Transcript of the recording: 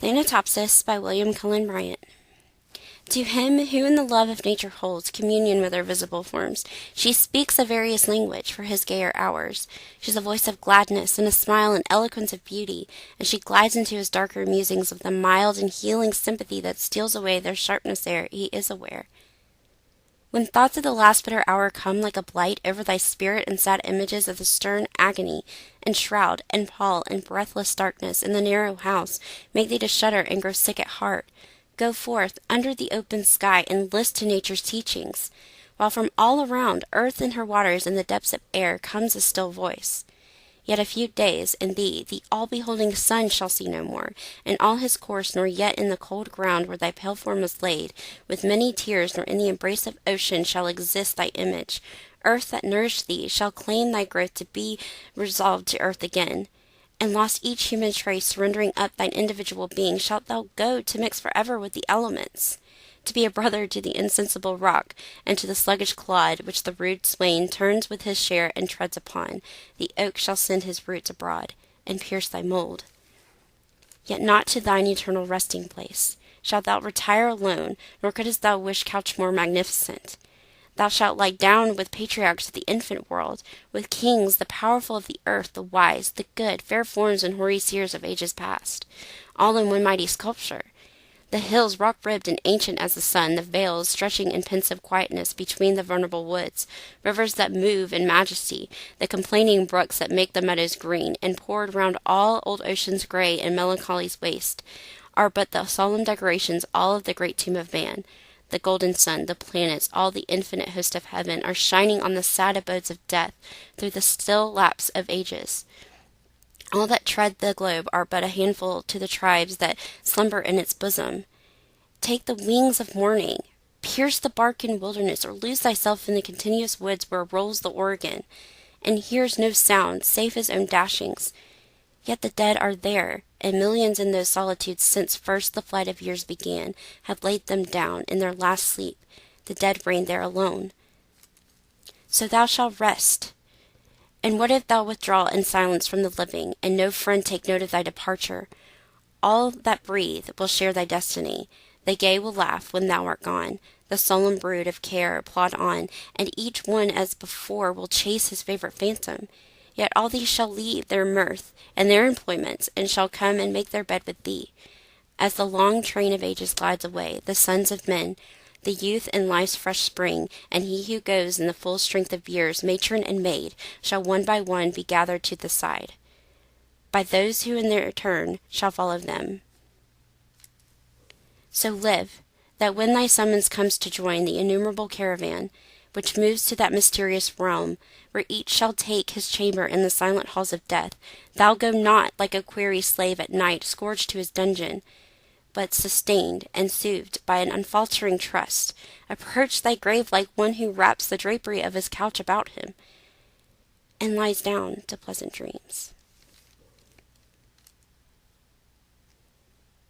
Thanatopsis by William Cullen Bryant. To him who in the love of nature holds communion with her visible forms, she speaks a various language for his gayer hours. She's a voice of gladness, and a smile and eloquence of beauty, and she glides into his darker musings with the mild and healing sympathy that steals away their sharpness ere he is aware. When thoughts of the last bitter hour come like a blight over thy spirit, and sad images of the stern agony, and shroud, and pall, and breathless darkness in the narrow house make thee to shudder and grow sick at heart, go forth under the open sky and list to nature's teachings, while from all around, earth and her waters and the depths of air, comes a still voice. Yet a few days, and thee, the all-beholding sun shall see no more, in all his course, nor yet in the cold ground where thy pale form was laid, with many tears, nor in the embrace of ocean shall exist thy image. Earth that nourished thee shall claim thy growth to be resolved to earth again, and lost each human trace, surrendering up thine individual being, shalt thou go to mix forever with the elements, to be a brother to the insensible rock, and to the sluggish clod, which the rude swain turns with his share and treads upon. The oak shall send his roots abroad, and pierce thy mould. Yet not to thine eternal resting place shalt thou retire alone, nor couldst thou wish couch more magnificent. Thou shalt lie down with patriarchs of the infant world, with kings, the powerful of the earth, the wise, the good, fair forms and hoary seers of ages past, all in one mighty sculpture. The hills rock-ribbed and ancient as the sun, the vales stretching in pensive quietness between the venerable woods, rivers that move in majesty, the complaining brooks that make the meadows green, and poured round all old ocean's gray and melancholy's waste, are but the solemn decorations all of the great tomb of man. The golden sun, the planets, all the infinite host of heaven, are shining on the sad abodes of death through the still lapse of ages. All that tread the globe are but a handful to the tribes that slumber in its bosom. Take the wings of morning, pierce the bark in wilderness, or lose thyself in the continuous woods where rolls the Oregon, and hears no sound save his own dashings. Yet the dead are there, and millions in those solitudes since first the flight of years began have laid them down in their last sleep. The dead reign there alone. So thou shalt rest. And what if thou withdraw in silence from the living, and no friend take note of thy departure? All that breathe will share thy destiny. The gay will laugh when thou art gone. The solemn brood of care plod on, and each one as before will chase his favorite phantom. Yet all these shall leave their mirth and their employments, and shall come and make their bed with thee. As the long train of ages glides away, the sons of men, the youth in life's fresh spring, and he who goes in the full strength of years, matron and maid, shall one by one be gathered to the side, by those who in their turn shall follow them. So live, that when thy summons comes to join the innumerable caravan, which moves to that mysterious realm, where each shall take his chamber in the silent halls of death, thou go not like a weary slave at night scourged to his dungeon, but sustained and soothed by an unfaltering trust, approach thy grave like one who wraps the drapery of his couch about him, and lies down to pleasant dreams.